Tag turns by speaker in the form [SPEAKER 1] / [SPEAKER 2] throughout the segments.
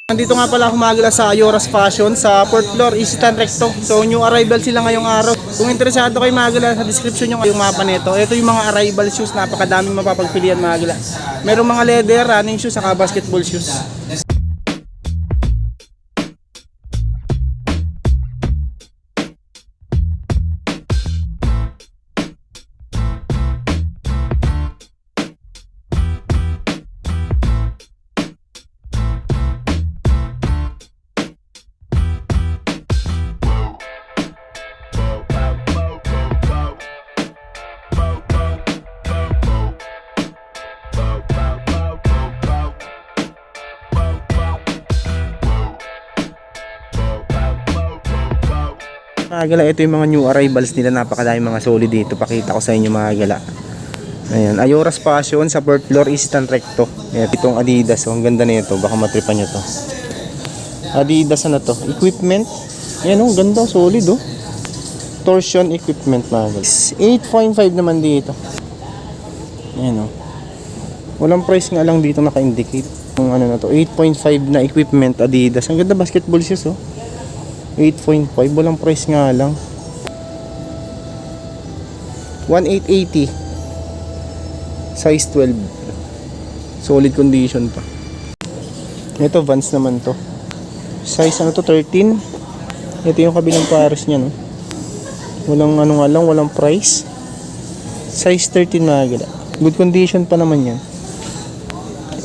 [SPEAKER 1] Nandito nga pala humagila sa Ayoras Fashion sa 4th floor, Eastern Recto. So new arrival sila ngayong araw. Kung interesado kayo magila, sa description yung mapa nito. Ito yung mga arrival shoes, napakadaming mapapagpilian magila. Merong mga leather, running shoes, saka basketball shoes. Mga gala, ito yung mga new arrivals nila, napakadami mga solid dito. Pakita ko sa inyo mga gala. Ayan, Ayoras Fashion sa 4th floor, Eastern Recto. Ayan, itong Adidas, ang ganda na ito, baka matripan nyo to. Adidas na to, equipment. Ayan oh, ganda, solid oh. Torsion equipment mga gala. 8.5 naman dito. Ayan oh. Walang price nga lang dito naka-indicate. Yung ano na to, 8.5 na equipment Adidas. Ang ganda, basketball shoes oh. 8.5, walang price nga lang. 1,880 size 12, solid condition pa. Ito Vans naman to, size ano to, 13. Ito yung kabilang pares nya no. Walang ano nga lang, walang price. Size 13 mga gala, good condition pa naman yan.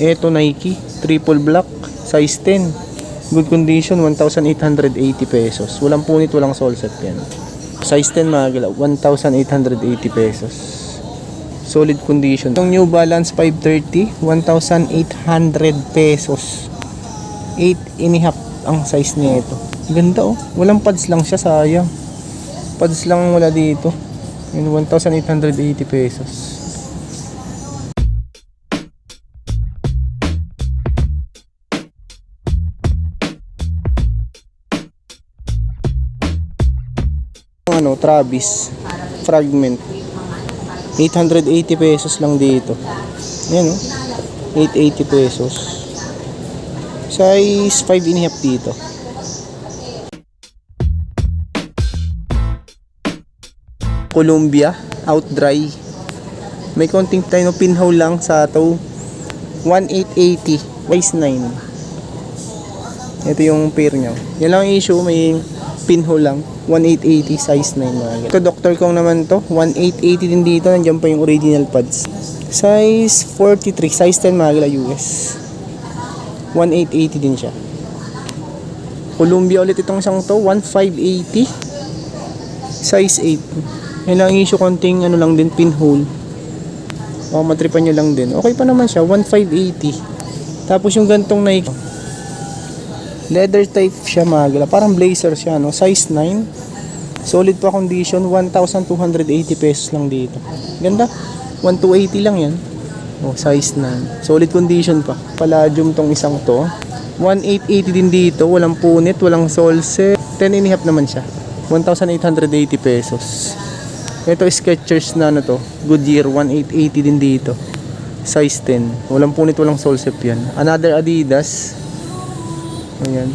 [SPEAKER 1] Ito Nike triple black, size 10, good condition, 1,880 pesos. Walang punit, walang sole set yan. Size 10 mga gala, 1,880 pesos. Solid condition. Itong New Balance 530, 1,800 pesos. 8.5 ang size niya ito. Ganda oh. Walang pads lang siya, sayang. Pads lang wala dito. 1,880 pesos. Ano, Travis Fragment, 880 pesos lang dito. Ayan oh, 880 pesos. Size 5.5 dito. Columbia out dry, may konting tayo no, pinhole lang sa to. 1,880 size 9. Ito yung pair nya. Yan lang yung issue, may pinhole lang. 1,880 size 9 mga. Ito Dr. Kong naman to, 1,880 din dito. Nandiyan pa yung original pads. Size 43, size 10 mga gala, US. 1,880 din siya. Columbia ulit itong isang to, 1,580 size 8. Yan lang issue, konting ano lang din, pinhole. O matripan nyo lang din. Okay pa naman siya, 1,580. Tapos yung gantong Nike, leather type siya mga gala, parang blazer siya no, size 9, solid pa condition, 1,280 pesos lang dito. Ganda, 1,280 lang yan. Oh, size 9, solid condition pa. Palladium tong isang to, 1,880 din dito, walang punit, walang sole set, 10.5 naman siya, 1,880 pesos. Ito Skechers na ano to, Goodyear, 1,880 din dito, size 10, walang punit, walang sole set yan. Another Adidas. Ayan,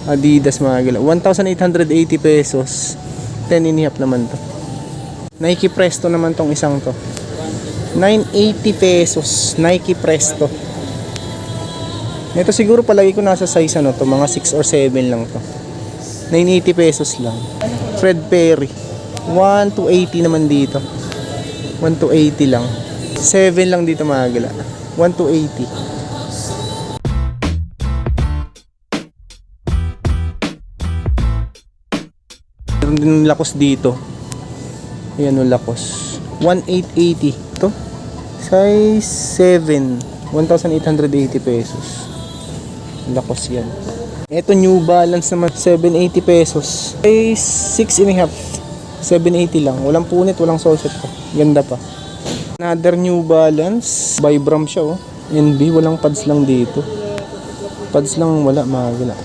[SPEAKER 1] Adidas mga gala, 1,880 pesos, 10.5 naman to. Nike Presto naman tong isang to, 980 pesos, Nike Presto. Ito siguro palagi ko nasa size ano to, mga 6 or 7 lang to. 980 pesos lang. Fred Perry, 1,280 naman dito, 1,280 lang. 7 lang dito mga gala, 1,280. Meron din Lacoste dito. Ayan yung Lacoste, 1,880 to, size 7, 1,880 pesos. Lacoste yan. Ito New Balance naman, 780 pesos, size 6.5, 780 lang, walang punit, walang sole set pa. Ganda pa. Another New Balance, Vibram siya oh, NB, walang pads lang dito. Pads lang wala mga gala.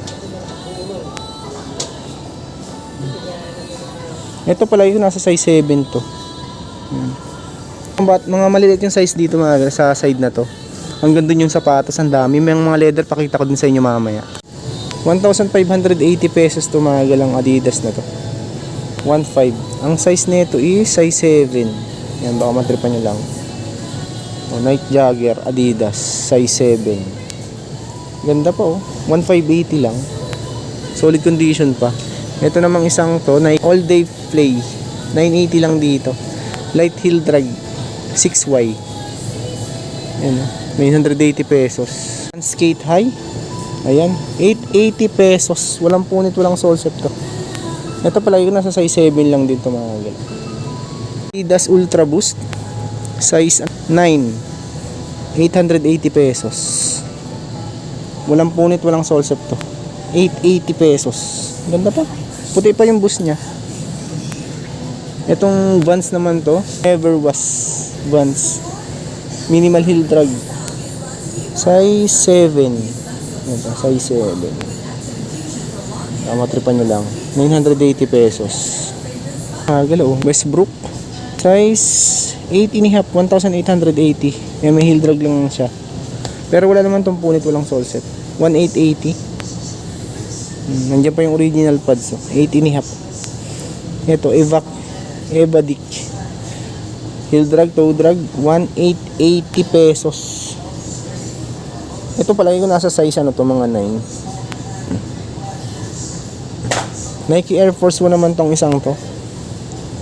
[SPEAKER 1] Ito pala yung nasa size 7 to. Mga maliliit yung size dito mga sa side na to. Hanggang dun yung sapatos, ang dami. May mga leather, pakita ko din sa inyo mamaya. 1,580 pesos to mga galang Adidas na to. 1.5. Ang size nito is size 7. Yan, baka matripan nyo lang. Night Jogger Adidas size 7. Ganda pa 1,580 lang. Solid condition pa. Ito namang isang to, All Day Play. 980 lang dito. Light Heel Drag 6Y. Yan, 980 pesos. Skate High. Ayan, 880 pesos. Walang punit, walang sole set to. Ito pala yung nasa size 7 lang dito mga galang. Adidas Ultra Boost size 9. 880 pesos. Walang punit, walang sole set to. 880 pesos. Ganda pa. Puti pa yung boost niya. Itong Vans naman to, Ever Was Vans. Minimal heel drag. Size 7. Ito, size 7. Matripan nyo lang. 980 pesos. Galaw. Westbrook. Size 8.5. 1,880. May heel drag lang siya. Pero wala naman tong punit, walang sole set. 1,880. Nandiyan pa yung original pads. 8.5. Ito, Evadic. Heel drag, toe drag, 1,880 pesos. Ito palagi ko nasa size ano to, mga 9. Nike Air Force 1 naman tong isang to.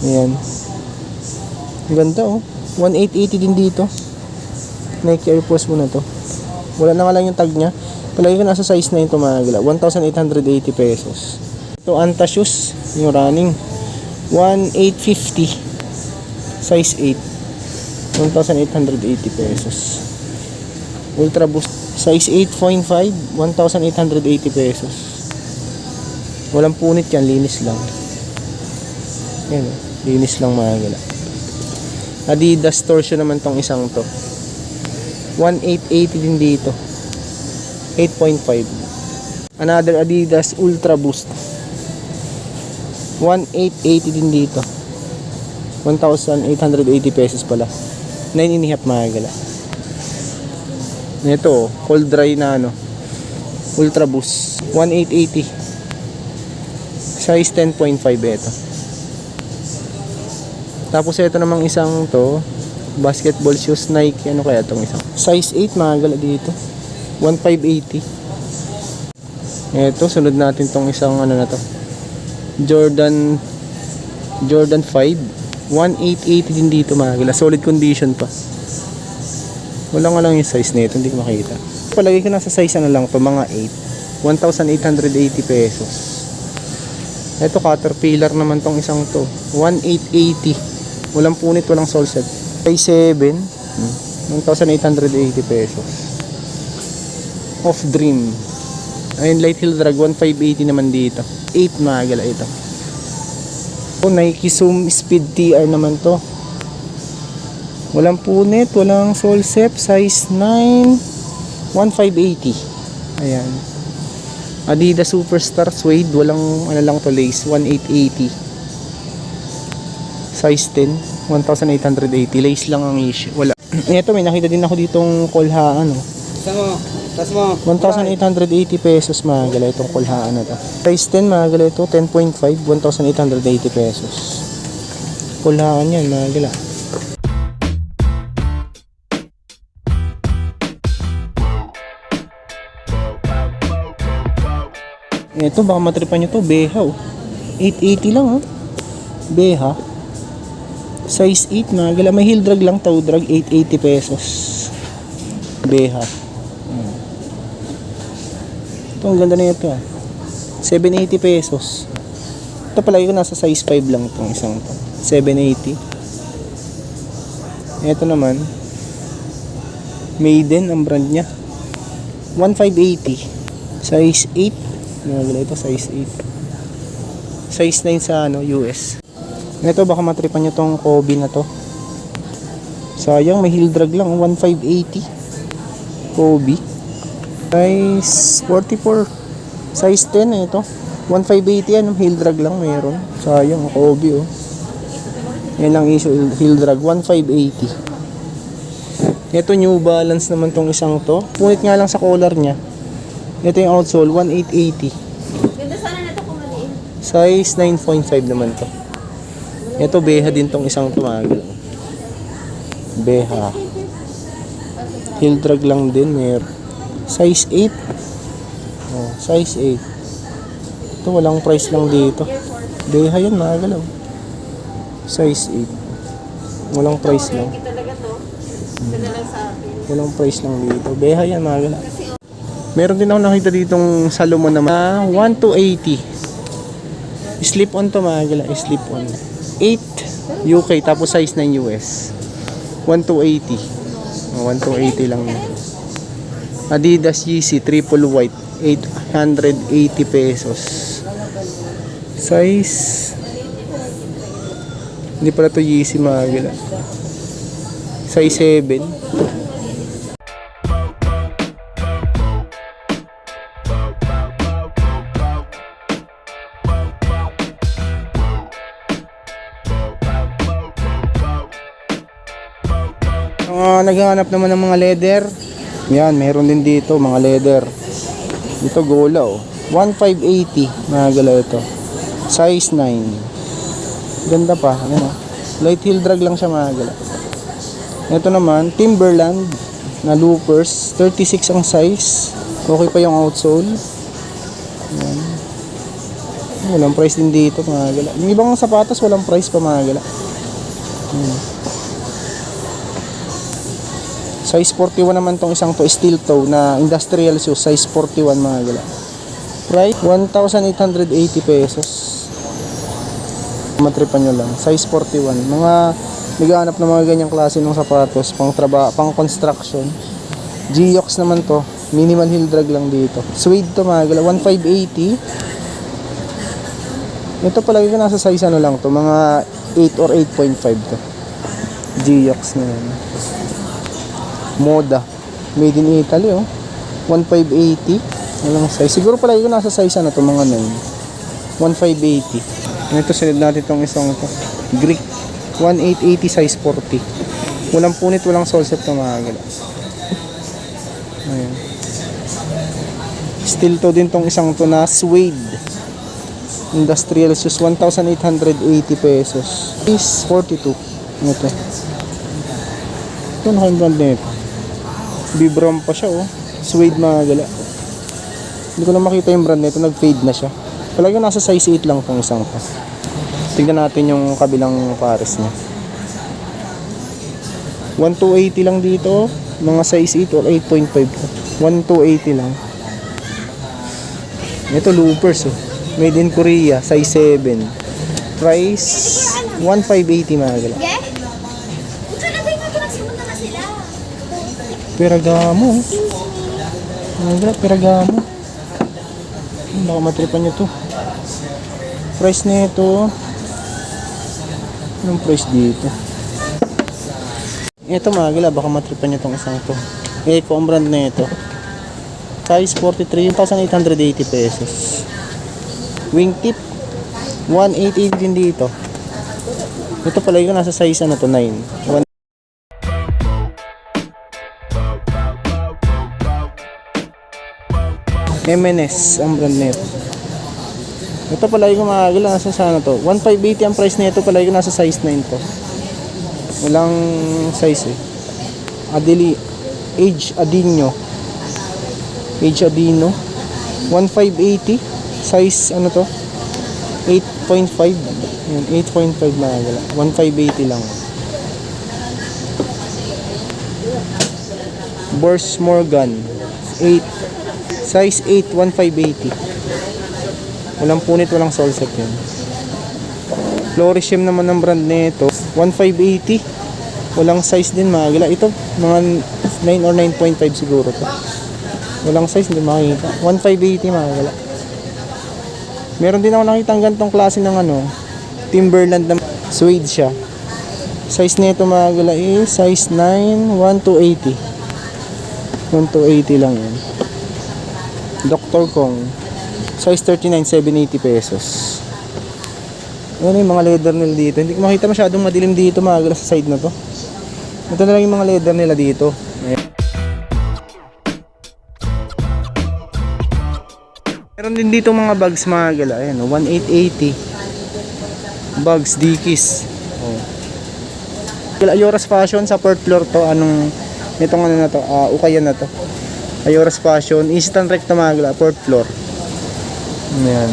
[SPEAKER 1] Ayan. Ganda 1,880 din dito. Nike Air Force 1 na to. Wala na nga lang yung tag nya. Palagi ko nasa size 9 to mga gala. 1,880 pesos. Ito Anta shoes, yung running. 1,850. Size 8. 1,880 pesos. Ultra Boost size 8.5, 1,880 pesos. Walang punit yan, linis lang. Yan, linis lang mga gala. Adidas Torsion naman tong isang to. 1,880 din dito. 8.5. Another Adidas Ultra Boost. 1,880 din dito. 1,880 pesos pala. 9.5 mga gala. Ito, cold dry na Ultra Boost. 1,880. Size 10.5 ito. Tapos ito namang isang to, basketball shoes Nike. Ano kaya itong isang? Size 8 mga gala dito. 1,580. Ito, sunod natin tong isang na to. Jordan 5. 1,880 din dito mga gala. Solid condition pa. Wala nga lang yung size nito, hindi ko makita. Palagi ko nasa size lang to, mga 8. 1,880 pesos. Ito Caterpillar naman tong isang to. 1,880. Walang punit, walang sole set. Size 7. 1,880 pesos. Off Dream. Ayun, light heel drag. 1,580 naman dito. 8 mga gala ito. Nike Zoom Speed TR naman to. Walang punit, walang sole set, size 9, 1,580. Ayan. Adidas Superstar Suede, walang lang to, lace, 1,880. Size 10, 1,880. Lace lang ang issue. Wala. Ito, may nakita din ako ditong kolhaan.
[SPEAKER 2] Tas mo.
[SPEAKER 1] 1,880 pesos mga gala itong kulhaan na to. Size 10 mga gala ito, 10.5, 1,880 pesos. Kulhaan yan mga gala. Ito baka matripan nyo to, Beha 880 lang Beha. Size 8 mga gala, may heel drag lang, toe drag, 880 pesos. Beha. Ito, ang ganda na ito 780 pesos. Ito palagi ko nasa size 5 lang itong isang to. 780. Ito naman, Maiden ang brand nya. 1,580. Size 8. Ito, size 8. Size 9 sa US. Ito, baka matripan nyo tong Kobe na to. Sayang, may heel drag lang. 1,580. Kobe. Size 44. Size 10 ito. 1,580 yan. Heel drag lang meron. Sayang, Kobe Yan lang issue, heel drag. 1,580. Ito, New Balance naman tong isang to. Punit nga lang sa collar nya. Ito yung outsole, 1880.
[SPEAKER 3] Ganda sana na ito kung maliit.
[SPEAKER 1] Size 9.5 naman to. Ito, beha din tong isang tumagal. Beha. Heel drag lang din, size 8. Oh, size 8. Ito, walang price lang dito. Beha yan, mga galaw. Size 8. Walang price lang.
[SPEAKER 3] Malaki talaga to. Ganda lang sa akin.
[SPEAKER 1] Walang price lang dito. Beha yan, mga galaw. Meron din ako nakita ditong Salomon naman. 1280. Slip on to, mga galaw. Slip on. 8 UK, tapos size 9 US. 1280. 1280 lang yun. Adidas Yeezy triple white, 880 pesos. Size, hindi pala to Yeezy, mga gala. Size 7. Naghahanap naman ng mga leather. Yan, meron din dito mga leather. Ito Gola, oh. 1580, mga gala ito. Size 9. Ganda pa, ano, light heel drag lang siya, mga gala. Ito naman, Timberland na loopers, 36 ang size. Okay pa yung outsole. Yan. Walang price din dito, mga gala. Yung ibang sapatos walang price pa, mga gala. Size 41 naman tong isang to, steel toe na industrial shoes, size 41, mga gala. Price 1,880 pesos. Matripan nyo lang, size 41. Mga naghahanap ng mga ganyang klase ng sapatos pang trabaho, pang construction. Geox naman to, minimal heel drag lang dito. Suede to, mga gala, 1,580. Ito palagi ko nasa size ano lang to, mga 8 or 8.5 to. Geox na yan. Moda, made in Italy, oh. 1,580. Walang size. Siguro palagi ko nasa size ano to, mga 9. 1,580. Ito, sunod natin itong isang ito. Greek. 1,880, size 40. Walang punit, walang sole set to, mga gala. Ayan. Steel to din tong isang to na suede. Industrial shoes, 1,880 pesos. Is 42. Ito. Ito, naka-brand na ito. Vibram pa siya, oh. Suede, mga gala. Hindi ko na makita yung brand nito, nag-fade na siya. Talagang nasa size 8 lang tong isang to. Tingnan natin yung kabilang pares niya. 1,280 lang dito, mga size 8 or 8.5 to. 1,280 lang. Ito loopers, oh. Made in Korea, size 7. Price 1,580, mga gala. Peragamo. Peragamo. Baka matripan nyo to. Price nito. Anong price dito? Ito, mga gila, baka matripan nyo tong isang to. Eco ang brand na ito. Size 43, 1,880 pesos. Wingtip 1,880 din dito. Ito pala yung nasa size ano to, 9. MNS ang brand nito. Ito pala yung mga gila, nasa sana to. 1,580 ang price nito, pala yung nasa size 9 to. Walang size, eh. Age Adino. Age Adino. 1,580. Size ano to? 8.5. Yan, 8.5, mga gila. 1,580 lang. Bors Morgan. 8. Size 8, 1,580. Walang punit, walang sole set yan. Florishim naman ng brand nito, 1,580. Walang size din, mga gila. Ito, mga 9 or 9.5 siguro to. Walang size, hindi makikita. 1,580, mga gila. Meron din ako nakita ang ganitong klase ng ano, Timberland na suede siya. Size nito, mga gila, is size 9, 1,280. 1,280 lang yan. Dr. Kong, size 39, 780 pesos. Ano yung mga leather nila dito? Hindi ko makita, masyadong madilim dito, mga gala, sa side na to. Ito na lang yung mga leather nila dito. Ayan. din dito mga bags mga gala. Ayan, 1,880. Bags, Dickies. Oh. Ayoras Fashion sa 4th floor to. Anong, itong ano na to, ukayan na to. Ayoras Fashion, Eastern Recto mga gala, 4th floor. Ayan.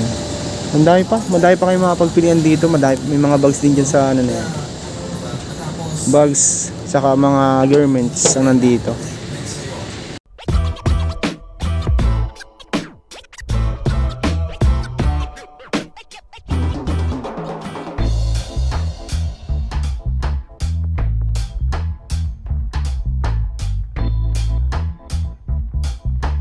[SPEAKER 1] Madami pa kayong makapagpilian dito. May mga bags din dyan sa ano na yan. Bags, saka mga garments ang nandito.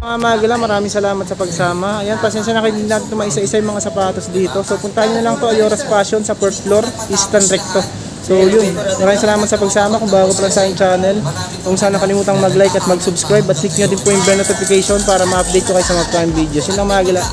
[SPEAKER 1] Mga magala, maraming salamat sa pagsama. Ayan, pasensya na kayo, hindi natin isa-isa yung mga sapatos dito. So puntahan nyo na lang to, Ayoras Fashion sa 4th floor, Eastern Recto. So yun, maraming salamat sa pagsama. Kung bago pa lang sa aking channel, kung sana kalimutang mag-like at mag-subscribe at click nyo din po yung bell notification para ma-update ko kayo sa mga prime videos. Yun lang mga gala.